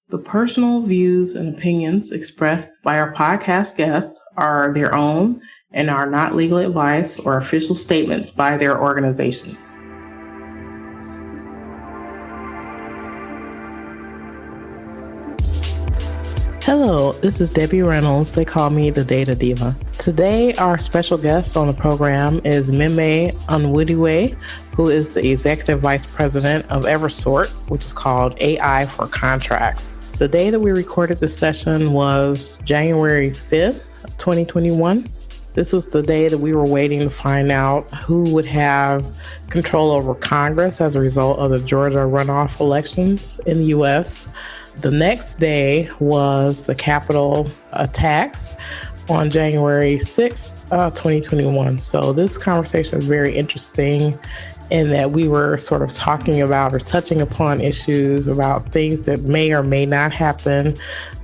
The personal views and opinions expressed by our podcast guests are their own and are not legal advice or official statements by their organizations. Hello, this is Debbie Reynolds. They call me the Data Diva. Today, our special guest on the program is Memme Onwudiwe, who is the Executive Vice President of Eversort, which is called AI for Contracts. The day that we recorded this session was January 5th, 2021. This was the day that we were waiting to find out who would have control over Congress as a result of the Georgia runoff elections in the U.S. The next day was the Capitol attacks on January 6th, 2021. So this conversation is very interesting in that we were sort of talking about or touching upon issues about things that may or may not happen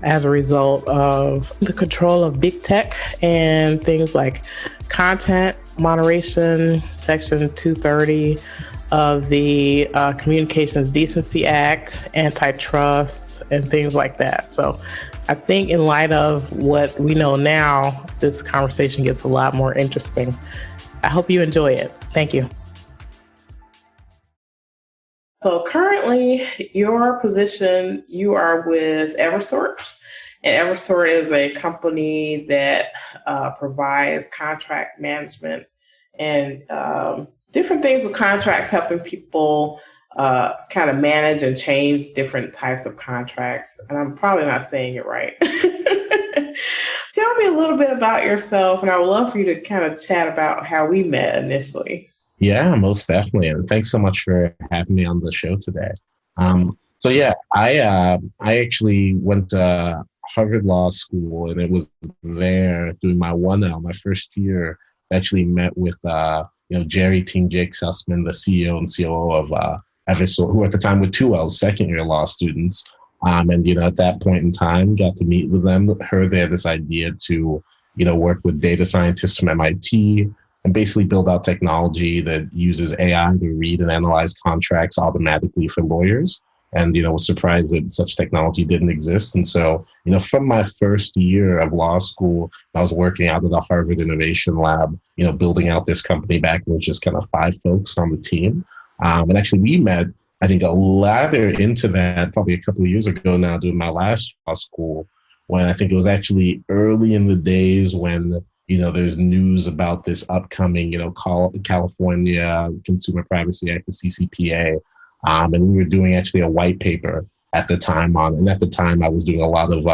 as a result of the control of big tech and things like content moderation, Section 230 of the Communications Decency Act, antitrust, and things like that. So I think in light of what we know now, this conversation gets a lot more interesting. I hope you enjoy it. Thank you. So currently, your position, you are with Eversort. And Eversort is a company that provides contract management and different things with contracts, helping people kind of manage and change different types of contracts. And I'm probably not saying it right. Tell me a little bit about yourself, and I would love for you to kind of chat about how we met initially. Yeah, most definitely. And thanks so much for having me on the show today. I actually went to Harvard Law School, and it was there doing my 1L, my first year, actually met with Jerry Jake Sussman, the CEO and COO of Eversort, who at the time were 2Ls, second-year law students. At that point in time, got to meet with them, heard they had this idea to, work with data scientists from MIT and basically build out technology that uses AI to read and analyze contracts automatically for lawyers. And, was surprised that such technology didn't exist. And so, from my first year of law school, I was working out of the Harvard Innovation Lab, building out this company back when it was just kind of 5 folks on the team. And actually we met, I think, a ladder into that probably a couple of years ago now doing my last law school, when I think it was actually early in the days when, there's news about this upcoming, California Consumer Privacy Act, the CCPA. And we were doing actually a white paper at the time and at the time I was doing a lot of,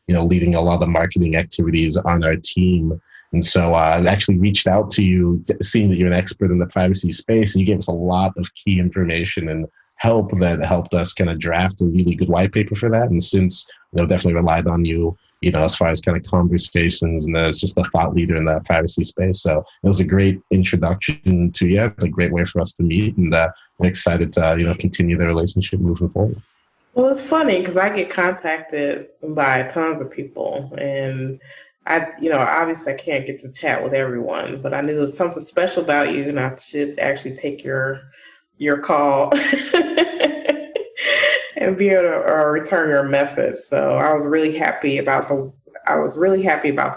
leading a lot of marketing activities on our team. And so I actually reached out to you, seeing that you're an expert in the privacy space, and you gave us a lot of key information and help that helped us kind of draft a really good white paper for that. And since, definitely relied on you, as far as kind of conversations and as just a thought leader in the privacy space. So it was a great introduction to you, a great way for us to meet, and I'm excited to, continue the relationship moving forward. Well, it's funny because I get contacted by tons of people, and obviously I can't get to chat with everyone, but I knew there was something special about you, and I should actually take your call and be able to return your message. So I was really happy about the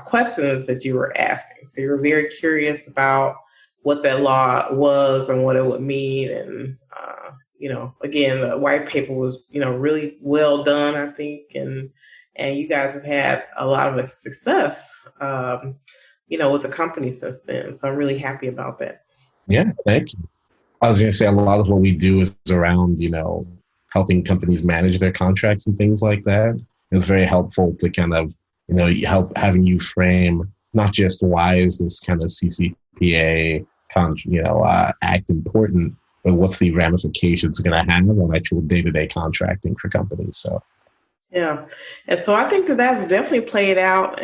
questions that you were asking. So you were very curious about what that law was and what it would mean. And, again, the white paper was, really well done, I think. And you guys have had a lot of success, with the company since then. So I'm really happy about that. Yeah, thank you. I was going to say a lot of what we do is around, helping companies manage their contracts and things like that. It's very helpful to kind of, help having you frame not just why is this kind of CCPA, act important, but what's the ramifications going to have on actual day-to-day contracting for companies. So. Yeah. And so I think that's definitely played out,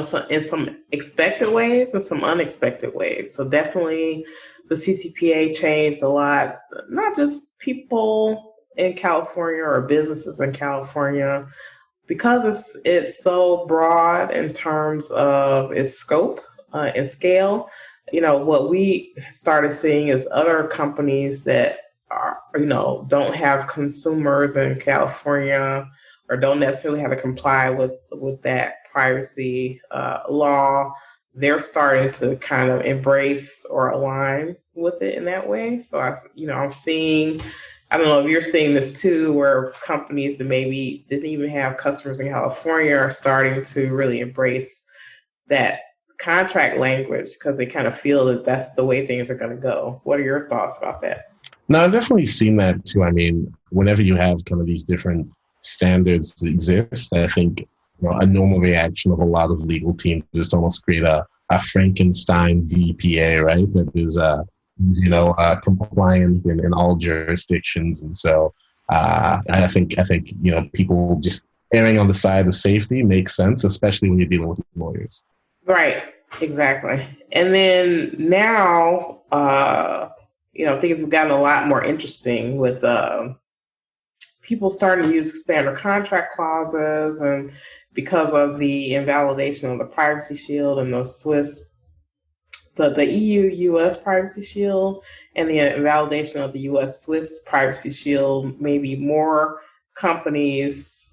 so in some expected ways and some unexpected ways. So definitely the CCPA changed a lot, not just people in California or businesses in California, because it's so broad in terms of its scope and scale. What we started seeing is other companies that are, don't have consumers in California or don't necessarily have to comply with that privacy law, they're starting to kind of embrace or align with it in that way. So I'm seeing, I don't know if you're seeing this too, where companies that maybe didn't even have customers in California are starting to really embrace that contract language because they kind of feel that that's the way things are going to go. What are your thoughts about that? No, I've definitely seen that too. I mean, whenever you have kind of these different standards that exist, I think a normal reaction of a lot of legal teams is to almost create a Frankenstein DPA, right? That is, compliant in all jurisdictions. And so I think, people just erring on the side of safety makes sense, especially when you're dealing with lawyers. Right, exactly. And then now, things have gotten a lot more interesting with people starting to use standard contract clauses, and because of the invalidation of the Privacy Shield and the EU-US Privacy Shield, and the invalidation of the US-Swiss Privacy Shield, maybe more companies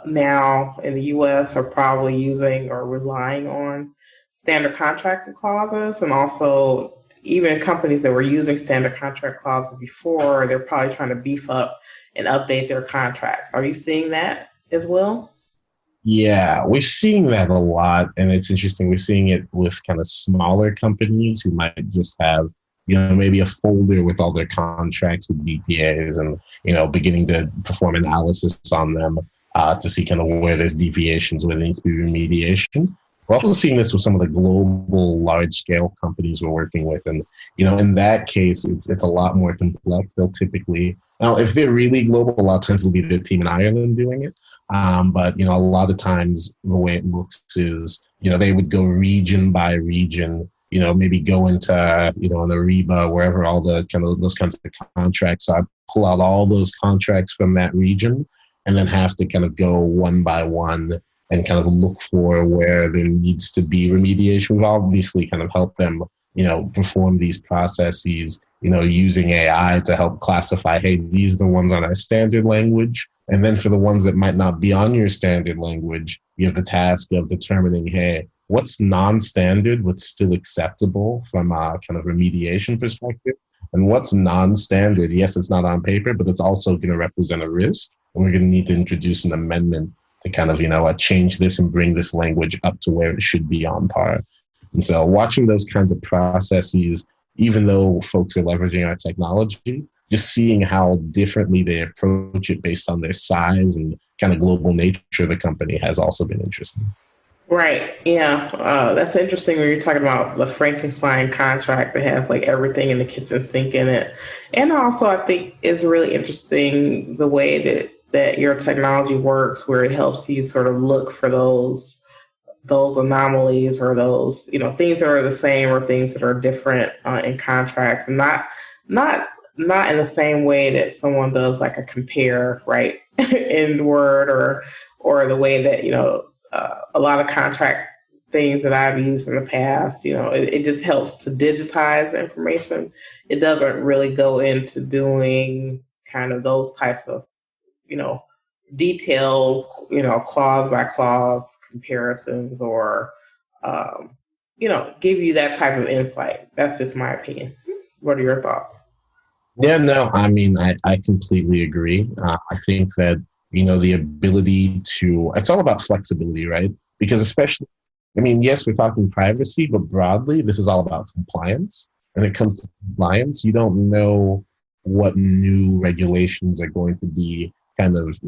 now in the US are probably using or relying on standard contract clauses, and also even companies that were using standard contract clauses before, they're probably trying to beef up and update their contracts. Are you seeing that as well? Yeah, we're seeing that a lot, and it's interesting. We're seeing it with kind of smaller companies who might just have, maybe a folder with all their contracts with DPAs, and beginning to perform analysis on them to see kind of where there's deviations, where there needs to be remediation. We're also seeing this with some of the global large-scale companies we're working with. And, in that case, it's a lot more complex. They'll typically, now, if they're really global, a lot of times it'll be their team in Ireland doing it. But, a lot of times the way it looks is, they would go region by region, maybe go into, an Ariba, wherever all the kind of those kinds of contracts are, pull out all those contracts from that region, and then have to kind of go one by one and kind of look for where there needs to be remediation. We've obviously kind of helped them, perform these processes, using AI to help classify, hey, these are the ones on our standard language. And then for the ones that might not be on your standard language, you have the task of determining, hey, what's non-standard, what's still acceptable from a kind of remediation perspective, and what's non-standard. Yes, it's not on paper, but it's also going to represent a risk. And we're going to need to introduce an amendment to kind of, change this and bring this language up to where it should be on par. And so watching those kinds of processes, even though folks are leveraging our technology, just seeing how differently they approach it based on their size and kind of global nature of the company has also been interesting. Right. Yeah. That's interesting when you're talking about the Frankenstein contract that has like everything in the kitchen sink in it. And also I think it's really interesting the way that your technology works, where it helps you sort of look for those anomalies, or those, things that are the same or things that are different in contracts, and not in the same way that someone does like a compare, right, in Word, or the way that, a lot of contract things that I've used in the past, it just helps to digitize the information. It doesn't really go into doing kind of those types of, detailed, clause by clause comparisons, or, give you that type of insight. That's just my opinion. What are your thoughts? Yeah, no, I mean, I completely agree. I think that, the ability to, it's all about flexibility, right? Because especially, yes, we're talking privacy, but broadly, this is all about compliance. When it comes to compliance, you don't know what new regulations are going to be kind of,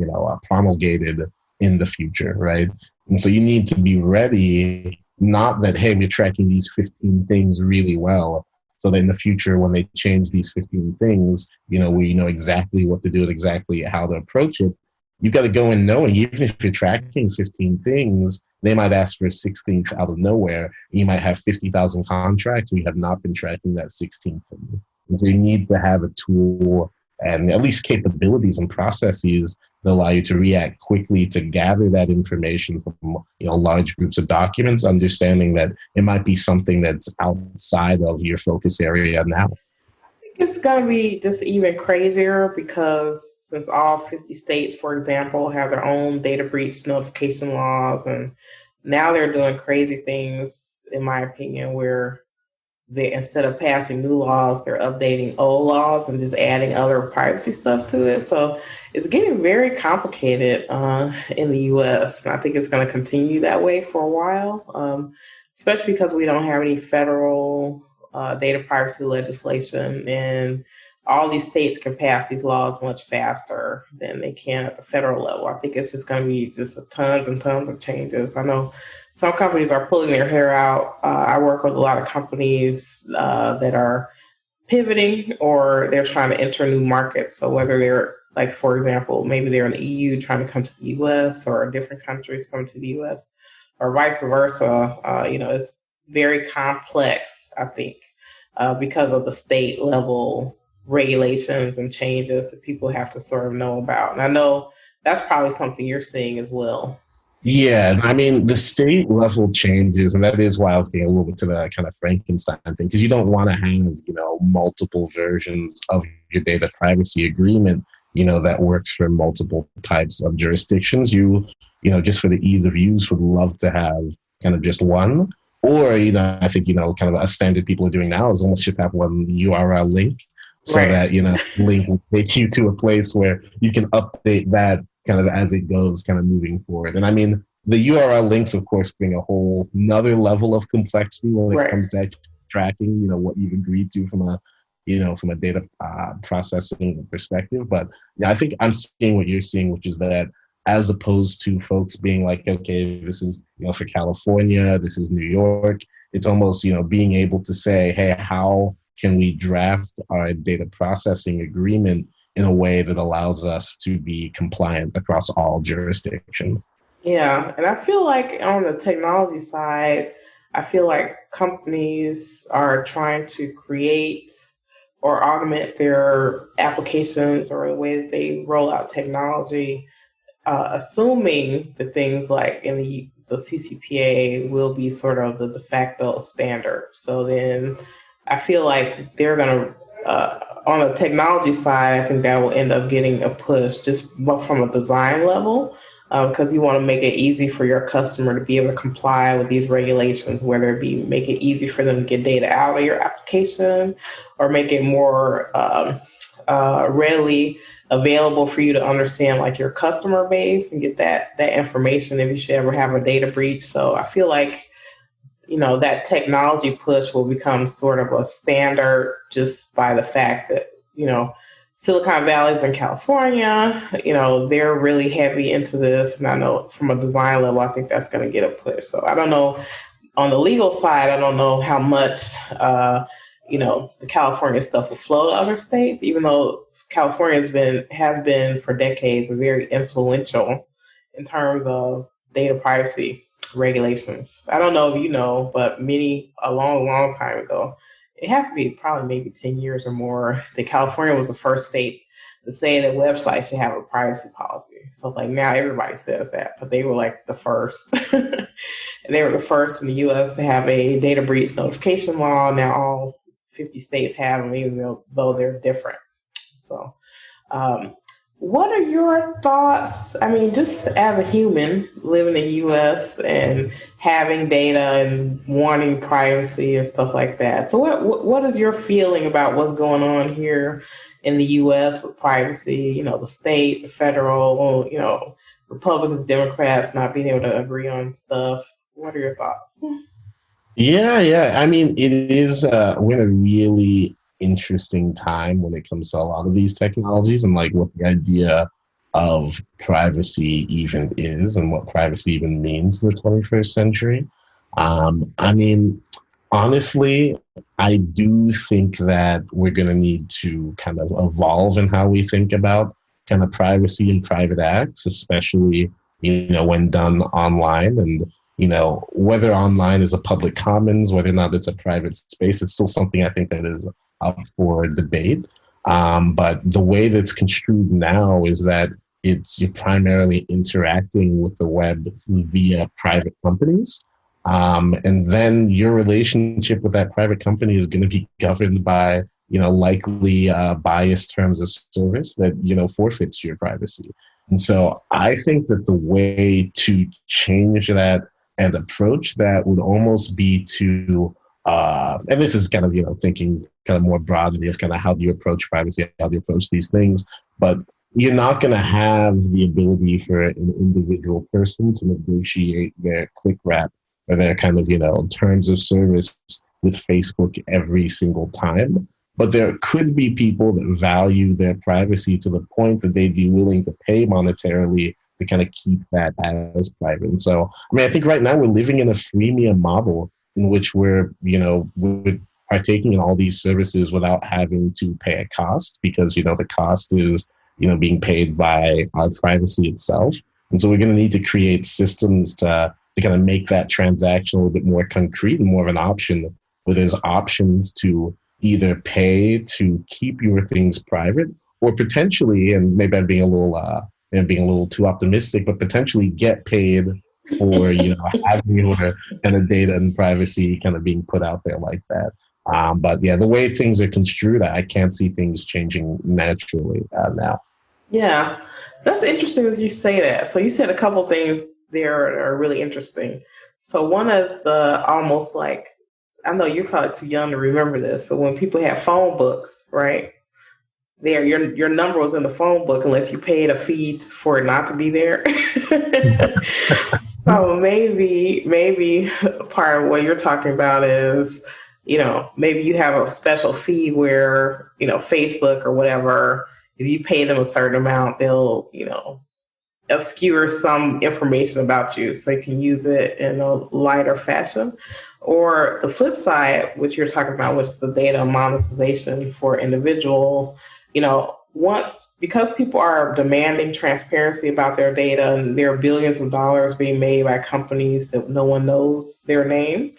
promulgated in the future, right? And so you need to be ready, not that, hey, we're tracking these 15 things really well, so that in the future, when they change these 15 things, we know exactly what to do and exactly how to approach it. You've got to go in knowing, even if you're tracking 15 things, they might ask for a 16th out of nowhere. You might have 50,000 contracts. We have not been tracking that 16th thing. And so you need to have a tool and at least capabilities and processes that allow you to react quickly to gather that information from large groups of documents, understanding that it might be something that's outside of your focus area now. It's going to be just even crazier because since all 50 states, for example, have their own data breach notification laws, and now they're doing crazy things, in my opinion, where they, instead of passing new laws, they're updating old laws and just adding other privacy stuff to it. So it's getting very complicated in the US. And I think it's going to continue that way for a while, especially because we don't have any federal data privacy legislation. And all these states can pass these laws much faster than they can at the federal level. I think it's just going to be just tons and tons of changes. I know some companies are pulling their hair out. I work with a lot of companies that are pivoting or they're trying to enter new markets. So whether they're like, for example, maybe they're in the EU trying to come to the US or different countries come to the US or vice versa, it's very complex, I think, because of the state level regulations and changes that people have to sort of know about. And I know that's probably something you're seeing as well. Yeah, I mean, the state level changes, and that is why I was getting a little bit to the kind of Frankenstein thing, because you don't want to have, multiple versions of your data privacy agreement, that works for multiple types of jurisdictions. Just for the ease of use, would love to have kind of just one. Or, I think, kind of a standard people are doing now is almost just have one URL link so Right. that, link will take you to a place where you can update that kind of as it goes, kind of moving forward. And I mean, the URL links, of course, bring a whole another level of complexity when it Right. comes to tracking, what you've agreed to from a data processing perspective. But yeah, I think I'm seeing what you're seeing, which is that as opposed to folks being like, okay, this is, for California, this is New York, it's almost, being able to say, hey, how can we draft our data processing agreement in a way that allows us to be compliant across all jurisdictions? Yeah. And I feel like on the technology side, I feel like companies are trying to create or augment their applications or the way that they roll out technology, assuming that things like in the CCPA will be sort of the de facto standard. So then I feel like they're going to, on the technology side, I think that will end up getting a push just from a design level, because you want to make it easy for your customer to be able to comply with these regulations, whether it be make it easy for them to get data out of your application or make it more readily available for you to understand like your customer base and get that information if you should ever have a data breach. So I feel like that technology push will become sort of a standard just by the fact that Silicon Valley's in California, they're really heavy into this, and I know from a design level I think that's going to get a push. So I don't know on the legal side, I don't know how much the California stuff will flow to other states, even though California has been for decades very influential in terms of data privacy regulations. I don't know if you know, but a long time ago, it has to be probably maybe 10 years or more, that California was the first state to say that websites should have a privacy policy. So like now everybody says that, but they were like the first. And they were the first in the US to have a data breach notification law. Now all 50 states have them, even though they're different. So what are your thoughts? I mean, just as a human living in the US and having data and wanting privacy and stuff like that. So what is your feeling about what's going on here in the US with privacy, the state, the federal, Republicans, Democrats not being able to agree on stuff? What are your thoughts? Yeah. I mean, it is, we're in a really interesting time when it comes to a lot of these technologies and like what the idea of privacy even is and what privacy even means in the 21st century. I mean, honestly, I do think that we're going to need to kind of evolve in how we think about kind of privacy and private acts, especially, when done online. And whether online is a public commons, whether or not it's a private space, it's still something I think that is up for debate. But the way that's construed now is that you're primarily interacting with the web via private companies. And then your relationship with that private company is going to be governed by likely biased terms of service that, forfeits your privacy. And so I think that the way to change that and approach that would almost be to, and this is kind of, thinking kind of more broadly of kind of how do you approach privacy, how do you approach these things, but you're not going to have the ability for an individual person to negotiate their click wrap or their kind of, terms of service with Facebook every single time. But there could be people that value their privacy to the point that they'd be willing to pay monetarily to kind of keep that as private. And so, I think right now we're living in a freemium model in which we're partaking in all these services without having to pay a cost because, the cost is, being paid by our privacy itself. And so we're going to need to create systems to kind of make that transaction a little bit more concrete and more of an option, where there's options to either pay to keep your things private or potentially, and maybe I'm being a little too optimistic, but potentially get paid for, having your kind of data and privacy kind of being put out there like that. But yeah, the way things are construed, I can't see things changing naturally now. Yeah, that's interesting as you say that. So you said a couple things there that are really interesting. So one is the almost like, I know you're probably too young to remember this, but when people have phone books, right? There, your number was in the phone book unless you paid a fee for it not to be there. So maybe part of what you're talking about is, maybe you have a special fee where, Facebook or whatever, if you pay them a certain amount, they'll, obscure some information about you so you can use it in a lighter fashion. Or the flip side, which you're talking about, which is the data monetization for individual, because people are demanding transparency about their data and there are billions of dollars being made by companies that no one knows their name.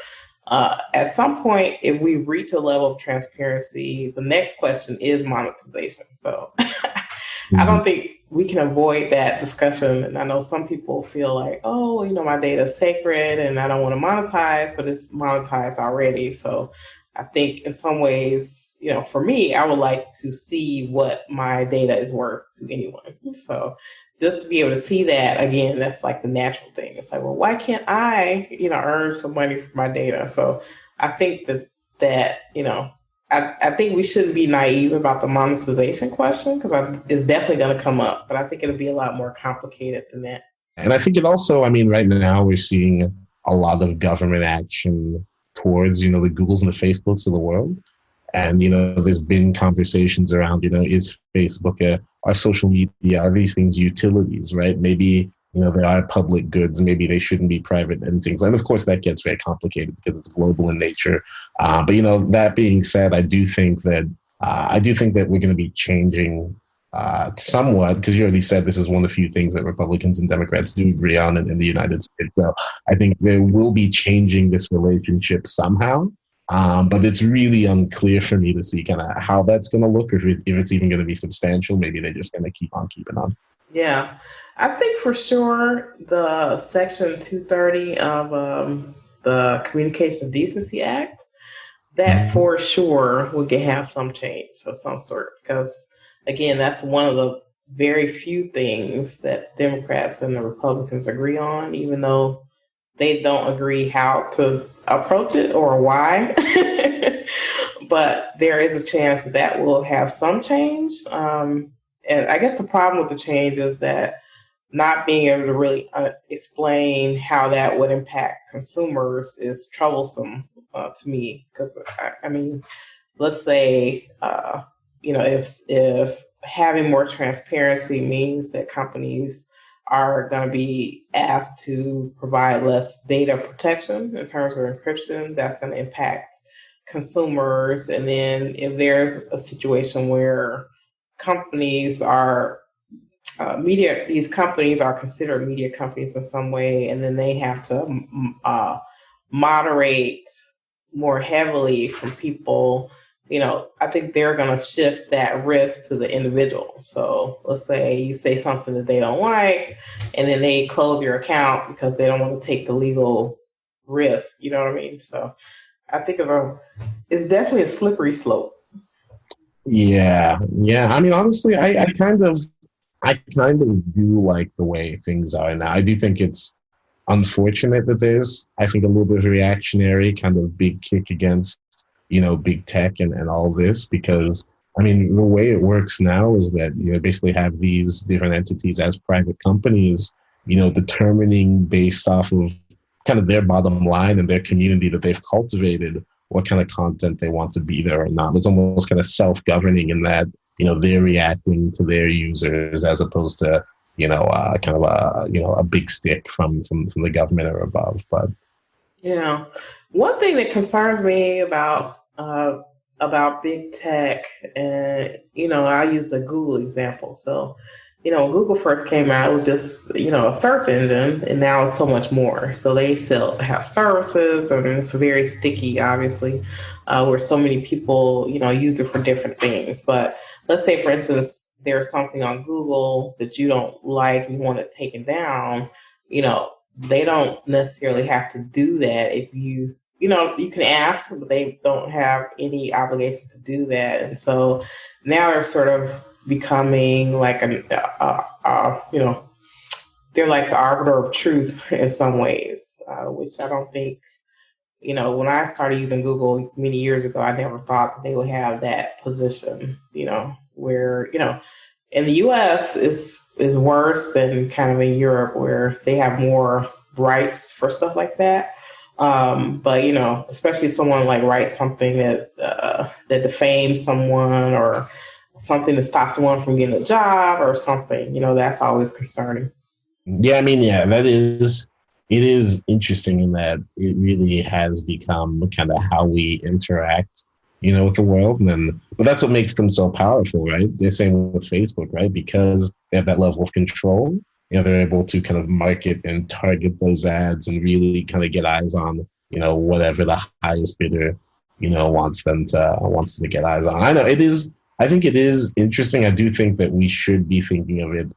At some point, if we reach a level of transparency, the next question is monetization. So I don't think we can avoid that discussion. And I know some people feel like, oh, my data is sacred and I don't want to monetize, but it's monetized already. So I think in some ways, for me, I would like to see what my data is worth to anyone. So just to be able to see that, again, that's like the natural thing. It's like, well, why can't I, earn some money for my data? So I think that I think we shouldn't be naive about the monetization question because it's definitely going to come up, but I think it'll be a lot more complicated than that. And I think it also, right now we're seeing a lot of government action towards, the Googles and the Facebooks of the world. And, there's been conversations around, is Facebook are social media, are these things utilities, right? Maybe, they are public goods, maybe they shouldn't be private and things. And of course that gets very complicated because it's global in nature. But, that being said, I do think that we're going to be changing somewhat, because you already said this is one of the few things that Republicans and Democrats do agree on in the United States. So I think there will be changing this relationship somehow. But it's really unclear for me to see kind of how that's going to look, or if it's even going to be substantial. Maybe they're just going to keep on keeping on. Yeah, I think for sure the Section 230 of the Communication Decency Act, that for sure we can have some change of some sort, because again, that's one of the very few things that the Democrats and the Republicans agree on, even though they don't agree how to approach it or why. But there is a chance that will have some change. And I guess the problem with the change is that not being able to really explain how that would impact consumers is troublesome to me. Because, let's say, if having more transparency means that companies are going to be asked to provide less data protection in terms of encryption, that's going to impact consumers. And then if there's a situation where companies are these companies are considered media companies in some way, and then they have to moderate more heavily from people, I think they're going to shift that risk to the individual. So let's say you say something that they don't like, and then they close your account because they don't want to take the legal risk. You know what I mean? So I think it's definitely a slippery slope. Yeah. I mean, honestly, I kind of do like the way things are now. I do think it's unfortunate that there's, I think, a little bit of a reactionary kind of big kick against, big tech and all this, because I mean, the way it works now is that, basically have these different entities as private companies, determining based off of kind of their bottom line and their community that they've cultivated what kind of content they want to be there or not. It's almost kind of self-governing in that, they're reacting to their users as opposed to, kind of a big stick from the government or above. But Yeah. One thing that concerns me about big tech, and I use the Google example. So, when Google first came out, it was just a search engine, and now it's so much more. So they still have services, and it's very sticky, obviously, where so many people use it for different things. But let's say, for instance, there's something on Google that you don't like, you want it taken down. You know, they don't necessarily have to do that if you can ask, but they don't have any obligation to do that. And so now they're sort of becoming like they're like the arbiter of truth in some ways, which I don't think, when I started using Google many years ago, I never thought that they would have that position, where, in the US is worse than kind of in Europe where they have more rights for stuff like that. But especially someone like writes something that defames someone or something that stops someone from getting a job or something, that's always concerning. yeah, I mean, yeah, it is interesting in that it really has become kind of how we interact, with the world. But that's what makes them so powerful, right? The same with Facebook, right? Because they have that level of control, they're able to kind of market and target those ads and really kind of get eyes on, whatever the highest bidder, wants to get eyes on. I know it is, I think it is interesting. I do think that we should be thinking of it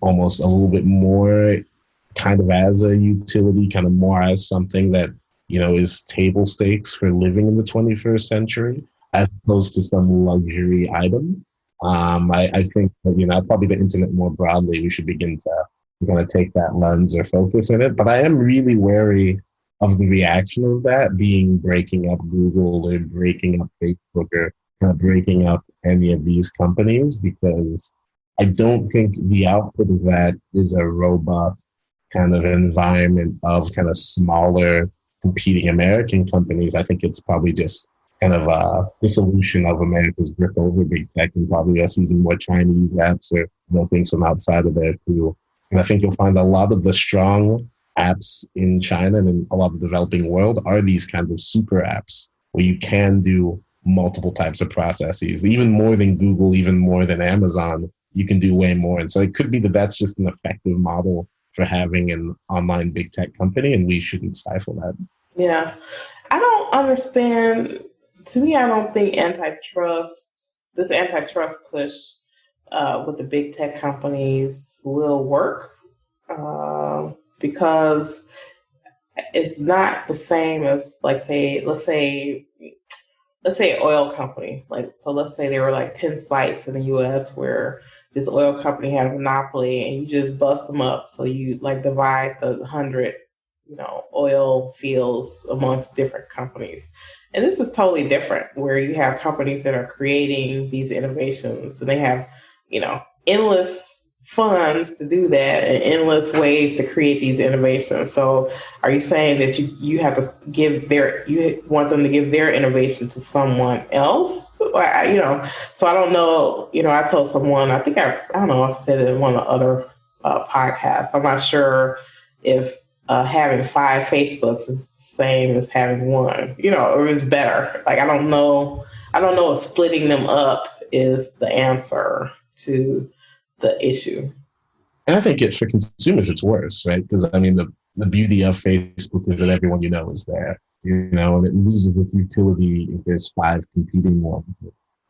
almost a little bit more kind of as a utility, kind of more as something that, is table stakes for living in the 21st century, as opposed to some luxury item. I think that, probably the internet more broadly, we should begin to kind of take that lens or focus in it. But I am really wary of the reaction of that being breaking up Google or breaking up Facebook or kind of breaking up any of these companies, because I don't think the output of that is a robust kind of environment of kind of smaller competing American companies. I think it's probably just kind of a dissolution of America's grip over big tech and probably us using more Chinese apps or things from outside of there too. And I think you'll find a lot of the strong apps in China and in a lot of the developing world are these kinds of super apps where you can do multiple types of processes, even more than Google, even more than Amazon. You can do way more. And so it could be that that's just an effective model for having an online big tech company, and we shouldn't stifle that. Yeah. I don't understand. To me, I don't think this antitrust push with the big tech companies will work because it's not the same as, like, say, let's say oil company. Like, so let's say there were like 10 sites in the US where this oil company had a monopoly and you just bust them up. So you like divide the 100, oil fields amongst different companies. And this is totally different where you have companies that are creating these innovations and they have, endless funds to do that and endless ways to create these innovations. So are you saying that you have to you want them to give their innovation to someone else? So I don't know, I told someone, I don't know, I said it in one of the other podcasts. I'm not sure if having 5 Facebooks is the same as having one, or is better. Like, I don't know if splitting them up is the answer to the issue. And I think for consumers, it's worse, right? Because I mean, the beauty of Facebook is that everyone is there, and it loses its utility if there's 5 competing ones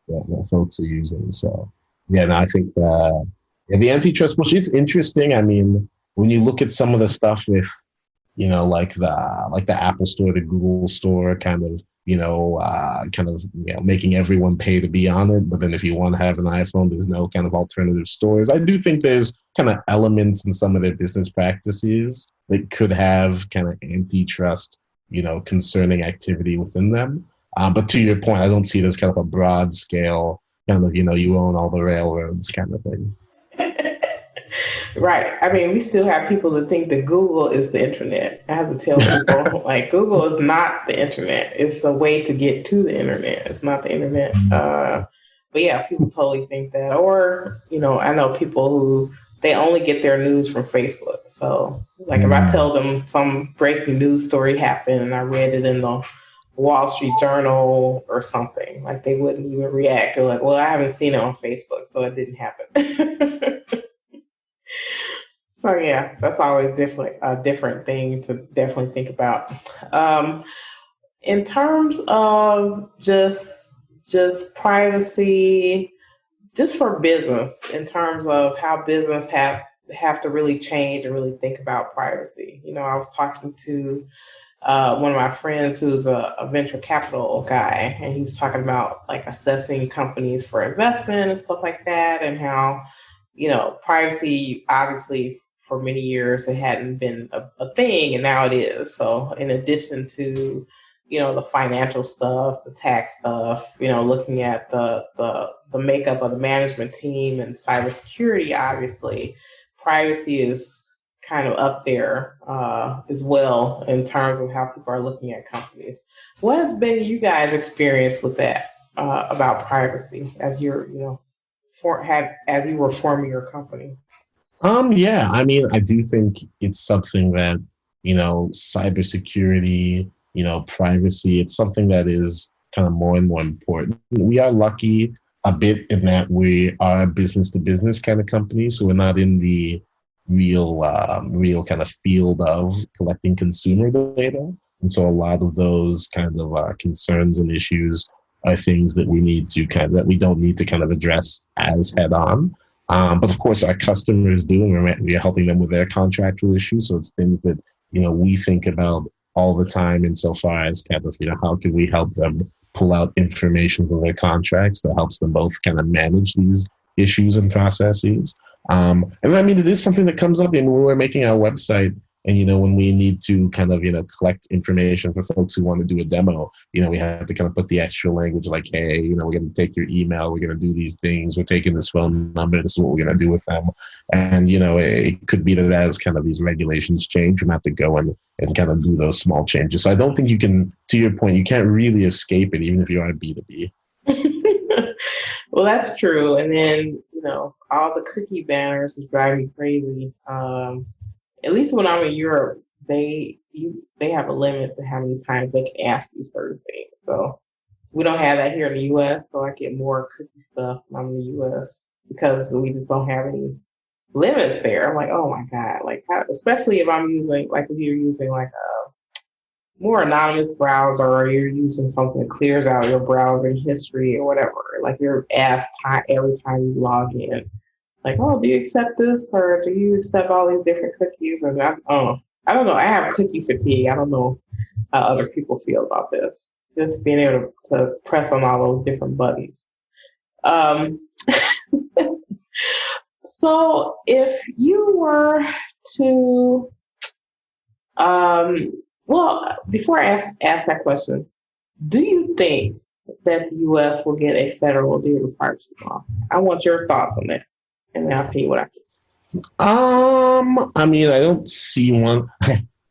that folks are using. So, yeah, no, I think the antitrust push, it's interesting. I mean, when you look at some of the stuff with, like the Apple Store, the Google Store, kind of kind of making everyone pay to be on it. But then if you want to have an iPhone, there's no kind of alternative stores. I do think there's kind of elements in some of their business practices that could have kind of antitrust, concerning activity within them. But to your point, I don't see it as kind of a broad scale kind of, you own all the railroads kind of thing. Right. I mean, we still have people that think that Google is the internet. I have to tell people, like, Google is not the internet. It's a way to get to the internet. It's not the internet. But yeah, people totally think that. Or, I know people who, they only get their news from Facebook. So, like, if I tell them some breaking news story happened and I read it in the Wall Street Journal or something, like, they wouldn't even react. They're like, well, I haven't seen it on Facebook, so it didn't happen. So yeah, that's always a different thing to definitely think about. In terms of just privacy, just for business, in terms of how business have to really change and really think about privacy. I was talking to one of my friends who's a venture capital guy, and he was talking about like assessing companies for investment and stuff like that, and how privacy, obviously, for many years, it hadn't been a thing, and now it is. So in addition to, the financial stuff, the tax stuff, looking at the makeup of the management team and cybersecurity, obviously, privacy is kind of up there as well in terms of how people are looking at companies. What has been you guys' experience with that about privacy as you're, as you were forming your company? Yeah, I mean, I do think it's something that, cybersecurity, privacy, it's something that is kind of more and more important. We are lucky a bit in that we are a business to business kind of company. So we're not in the real kind of field of collecting consumer data. And so a lot of those kind of concerns and issues are things that that we don't need to kind of address as head on. But of course, our customers do, and we're helping them with their contractual issues. So it's things that, we think about all the time insofar as kind of, how can we help them pull out information from their contracts that helps them both kind of manage these issues and processes. And I mean, it is something that comes up when we're making our website. And, when we need to kind of, collect information for folks who want to do a demo, we have to kind of put the extra language like, hey, we're going to take your email, we're going to do these things, we're taking this phone number, this is what we're going to do with them. And, it could be that as kind of these regulations change, we have to go and kind of do those small changes. So I don't think you can, to your point, you can't really escape it, even if you are B2B. Well, that's true. And then, all the cookie banners is driving me crazy. At least when I'm in Europe, they have a limit to how many times they can ask you certain things. So we don't have that here in the U.S. So I get more cookie stuff when I'm in the U.S. because we just don't have any limits there. I'm like, oh my God, like especially if I'm using, like, if you're using like a more anonymous browser, or you're using something that clears out your browsing history or whatever. Like, you're asked every time you log in. Like, oh, do you accept this, or do you accept all these different cookies? And I don't know. I have cookie fatigue. I don't know how other people feel about this. Just being able to press on all those different buttons. So if you were to, well, before I ask that question, do you think that the U.S. will get a federal data privacy law? I want your thoughts on that. And then I'll tell you what I think. I mean, I don't see one.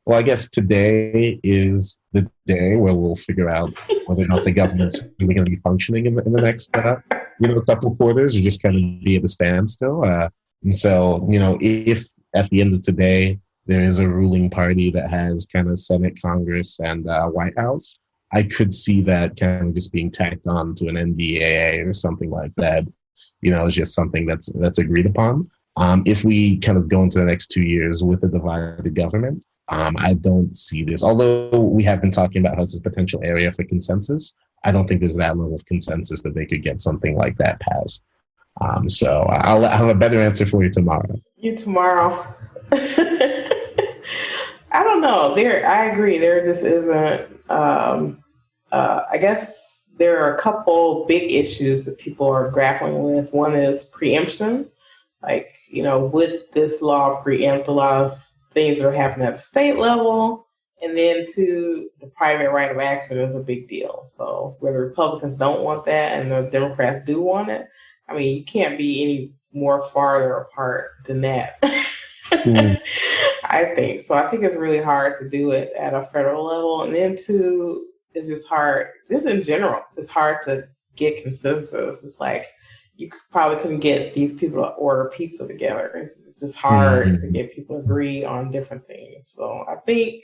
Well, I guess today is the day where we'll figure out whether or not the government's really going to be functioning in the next, couple quarters, or just kind of be at a standstill. And so, if at the end of today there is a ruling party that has kind of Senate, Congress, and White House, I could see that kind of just being tacked on to an NDAA or something like that. It's just something that's agreed upon. If we kind of go into the next 2 years with a divided government, I don't see this. Although we have been talking about how this is a potential area for consensus, I don't think there's that level of consensus that they could get something like that passed. So I'll have a better answer for you tomorrow. Tomorrow. I don't know. I agree. There just isn't I guess there are a couple big issues that people are grappling with. One is preemption. Like, would this law preempt a lot of things that are happening at the state level? And then two, the private right of action is a big deal. So whether Republicans don't want that and the Democrats do want it, I mean, you can't be any more farther apart than that. I think. So I think it's really hard to do it at a federal level. And then two, it's just hard, just in general, it's hard to get consensus. It's like, you probably couldn't get these people to order pizza together. It's just hard to get people to agree on different things. So I think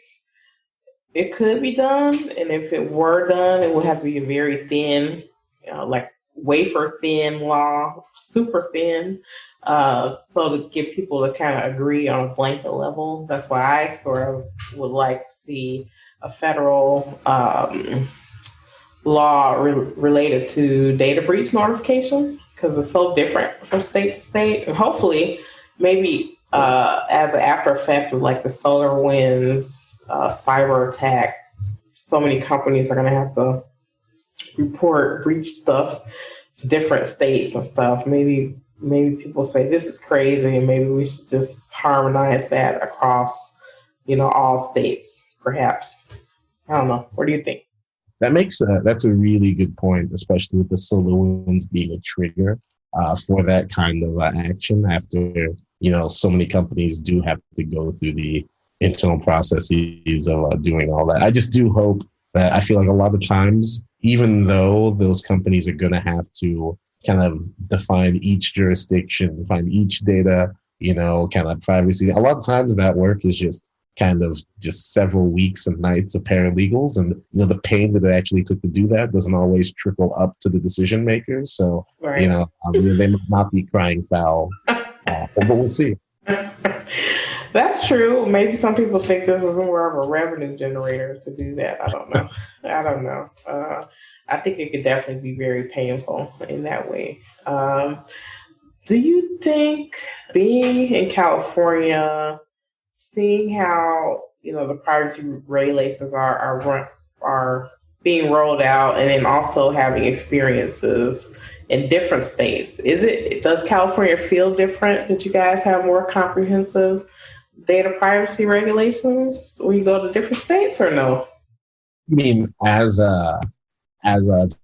it could be done. And if it were done, it would have to be a very thin, like wafer thin law, super thin. So to get people to kind of agree on a blanket level. That's why I sort of would like to see a federal law related to data breach notification, because it's so different from state to state. And hopefully, maybe as an after effect of like the SolarWinds cyber attack, so many companies are going to have to report breach stuff to different states and stuff. Maybe people say this is crazy, and maybe we should just harmonize that across, all states, perhaps. I don't know. What do you think? That's a really good point, especially with the SolarWinds being a trigger for that kind of action after, so many companies do have to go through the internal processes of doing all that. I just do hope that I feel like a lot of times, even though those companies are going to have to kind of define each jurisdiction, define each data, kind of privacy, a lot of times that work is just several weeks and nights of paralegals, and the pain that it actually took to do that doesn't always trickle up to the decision makers. So right. They might not be crying foul, but we'll see. That's true. Maybe some people think this is more of a revenue generator to do that. I don't know. I think it could definitely be very painful in that way. Do you think being in California, seeing how the privacy regulations are being rolled out, and then also having experiences in different states, does California feel different that you guys have more comprehensive data privacy regulations when you go to different states, or no? I mean, as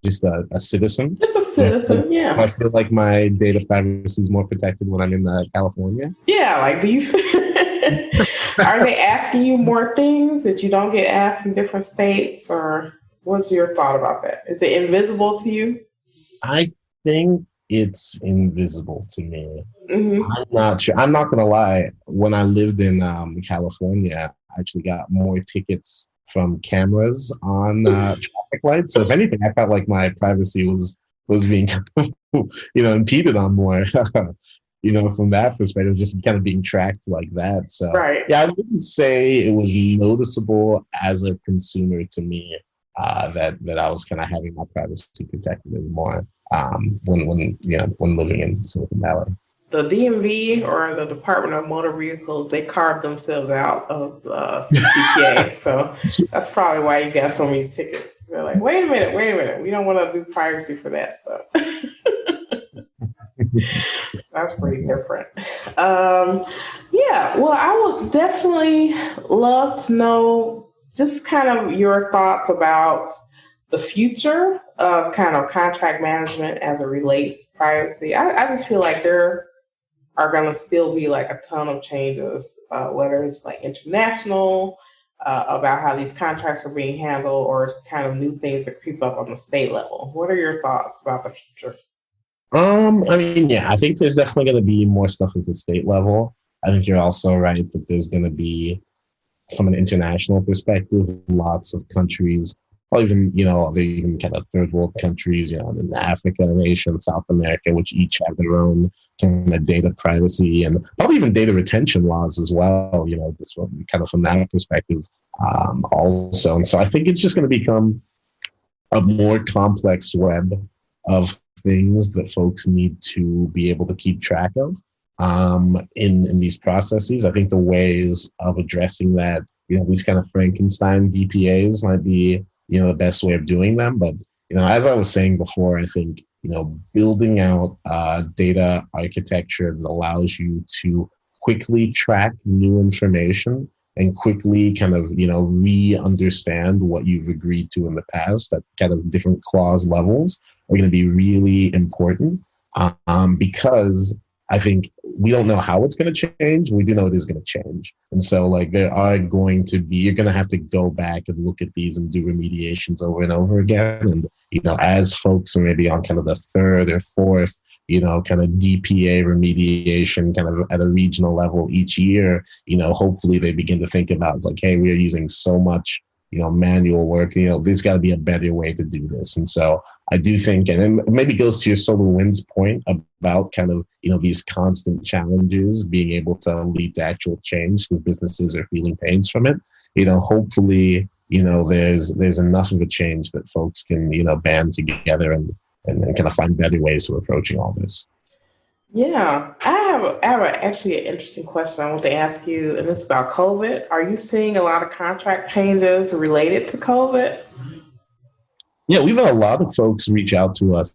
just a citizen? Just a citizen, yeah. I feel like my data privacy is more protected when I'm in California. Yeah, like, do you are they asking you more things that you don't get asked in different states, or what's your thought about that? Is it invisible to you? I think it's invisible to me. Mm-hmm. I'm not sure. I'm not going to lie. When I lived in California, I actually got more tickets from cameras on traffic lights. So if anything, I felt like my privacy was being, impeded on more. From that perspective, just kind of being tracked like that. So right. Yeah, I wouldn't say it was noticeable as a consumer to me that I was kind of having my privacy protected anymore when living in Silicon Valley. The DMV, or the Department of Motor Vehicles, they carved themselves out of CCPA. So that's probably why you got so many tickets. They're like, wait a minute. We don't want to do privacy for that stuff. That's pretty different. Yeah, well, I would definitely love to know just kind of your thoughts about the future of kind of contract management as it relates to privacy. I just feel like there are going to still be like a ton of changes, whether it's like international, about how these contracts are being handled, or kind of new things that creep up on the state level. What are your thoughts about the future? I think there's definitely going to be more stuff at the state level. I think you're also right that there's going to be, from an international perspective, lots of countries, or even, even kind of third world countries, in Africa, Asia, and South America, which each have their own kind of data privacy and probably even data retention laws as well, this one kind of from that perspective also. And so I think it's just going to become a more complex web of things that folks need to be able to keep track of in these processes. I think the ways of addressing that, these kind of Frankenstein DPAs might be the best way of doing them. But, as I was saying before, I think, building out data architecture that allows you to quickly track new information and quickly kind of, re-understand what you've agreed to in the past at kind of different clause levels are going to be really important, because I think we don't know how it's going to change. We do know it is going to change. And so like there are going to be, you're going to have to go back and look at these and do remediations over and over again. And, as folks are maybe on kind of the third or fourth, kind of DPA remediation kind of at a regional level each year, hopefully they begin to think about, it's like, hey, we are using so much, manual work, there's got to be a better way to do this. And so I do think, and it maybe goes to your SolarWinds point about kind of, these constant challenges being able to lead to actual change because businesses are feeling pains from it. Hopefully, there's enough of a change that folks can, band together and kind of find better ways of approaching all this. Yeah, I have actually an interesting question I want to ask you, and it's about COVID. Are you seeing a lot of contract changes related to COVID? Yeah, we've had a lot of folks reach out to us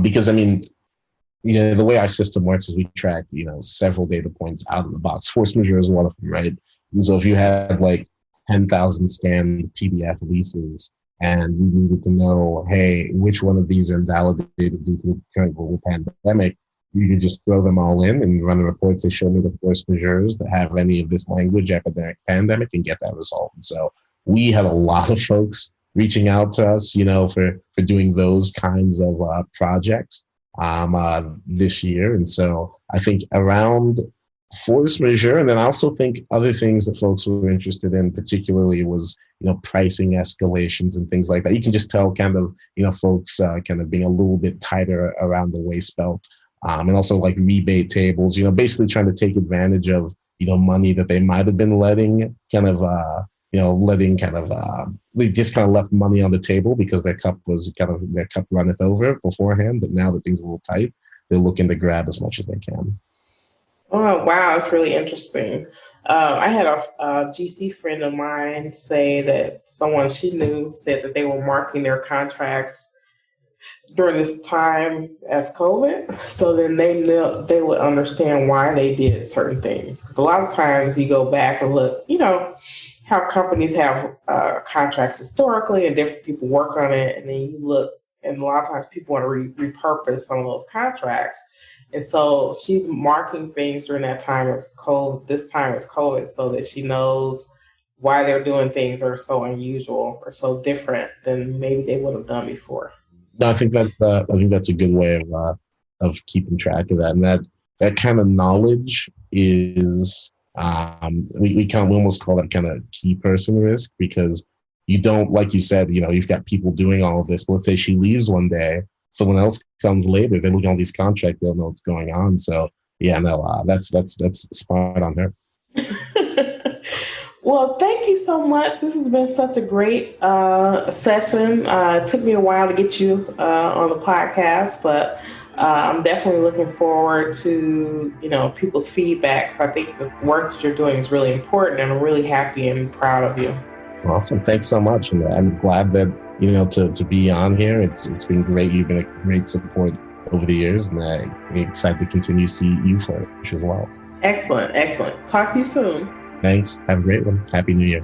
because, the way our system works is we track, several data points out of the box. Force majeure is one of them, right? And so if you have like 10,000 scanned PDF leases and we needed to know, hey, which one of these are invalidated due to the current global pandemic, you could just throw them all in and run a report to show me the force majeures that have any of this language, epidemic, pandemic, and get that result. And so we had a lot of folks reaching out to us, for doing those kinds of projects this year. And so I think around force majeure, and then I also think other things that folks were interested in particularly was, pricing escalations and things like that. You can just tell kind of, folks kind of being a little bit tighter around the waist belt. And also like rebate tables, basically trying to take advantage of, money that they might have been letting kind of, they just kind of left money on the table because their cup runneth over beforehand. But now that things are a little tight, they're looking to grab as much as they can. Oh, wow. It's really interesting. I had a GC friend of mine say that someone she knew said that they were marking their contracts during this time as COVID. So then they would understand why they did certain things. Because a lot of times you go back and look, how companies have contracts historically and different people work on it. And then you look, and a lot of times people want to repurpose some of those contracts. And so she's marking things during that time as COVID, this time as COVID, so that she knows why they're doing things that are so unusual or so different than maybe they would have done before. No, I think that's a good way of keeping track of that, and that kind of knowledge is we almost call that kind of key person risk, because you don't, like you said, you've got people doing all of this, but let's say she leaves one day, someone else comes later, they look at all these contracts, they'll know what's going on. So yeah, no, that's spot on her. Well, thank you so much. This has been such a great session. It took me a while to get you on the podcast, but I'm definitely looking forward to, people's feedback. So I think the work that you're doing is really important, and I'm really happy and proud of you. Awesome. Thanks so much. And I'm glad that, to be on here. It's been great. You've been a great support over the years, and I'm excited to continue to see you flourish as well. Excellent. Talk to you soon. Thanks. Have a great one. Happy New Year.